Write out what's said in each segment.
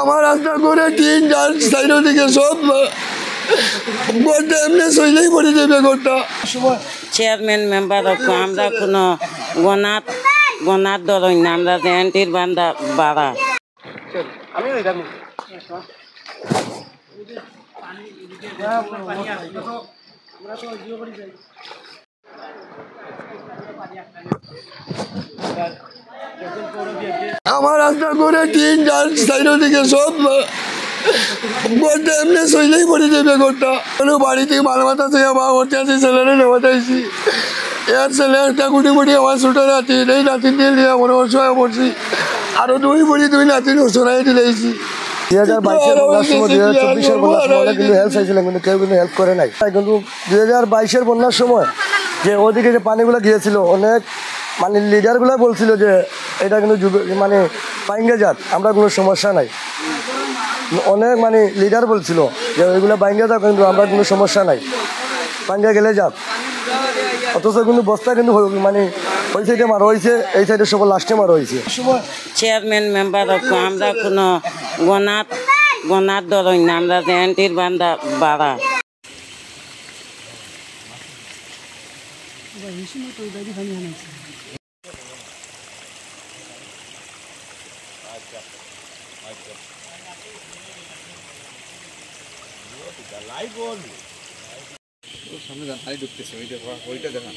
আমার রাস্তা করে টিন যার সাইডের দিকে সব এমনি সইলেই পড়ে যাবে ঘরটা। চেয়ারম্যান মেম্বার আমরা কোনো গনার ধরুন না, আমরা এন্টির বান্ধা বাড়া। আমার রাস্তা করে টিন যার সাইডের দিকে সব এমনি সইলেই পড়ে যাবে ঘরটা। বাড়ি থেকে মাল মাথা থেকে মা করতে আসি, ছেলেরে নেওয়াটাইছি। এর ছেলে একটা গুটি মুটি আমার ছোটো নাতি, এই নাতি দিয়ে নিয়ে আমার অসহায় পড়ছি। আরো দুই নাতির ওসরাই দিলেছি। 2022-এর বন্যার সময় 2024-এর বন্যার সময় অনেক কিন্তু হেল্প চাইছিলেন, কিন্তু কেউ কিন্তু হেল্প করে নাই। কিন্তু 2022-এর বন্যার সময় যে ওদিকে যে পানিগুলো গিয়েছিল, অনেক মানে লিডারগুলো বলছিল যে এটা কিন্তু মানে বাইঙ্গা যাক, আমরা কোনো সমস্যা নাই। অনেক মানে লিডার বলছিল যে ওইগুলো বাইঙ্গা যাক, কিন্তু আমরা কোনো সমস্যা নাই, বাইঙ্গা গেলে যাক। অথচ কিন্তু বস্তা কিন্তু মানে ওই সাইডে মারা হয়েছে, এই সাইডে সব লাস্টে মারা হয়েছে। চেয়ারম্যান মেম্বার আমরা কোনো গনার ধরুন না, আমরা এন্টির বান্ধা বাড়া। সামনে যান, পানি ঢুকতেছে, ওইটা দেখান।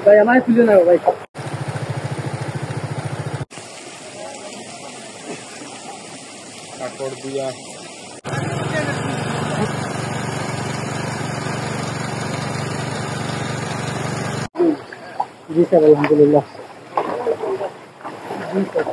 ভাই আমায় তুলে নাও ভাই। কাপড় দিয়া জি স্যার, আলহামদুলিল্লাহ। জি স্যার।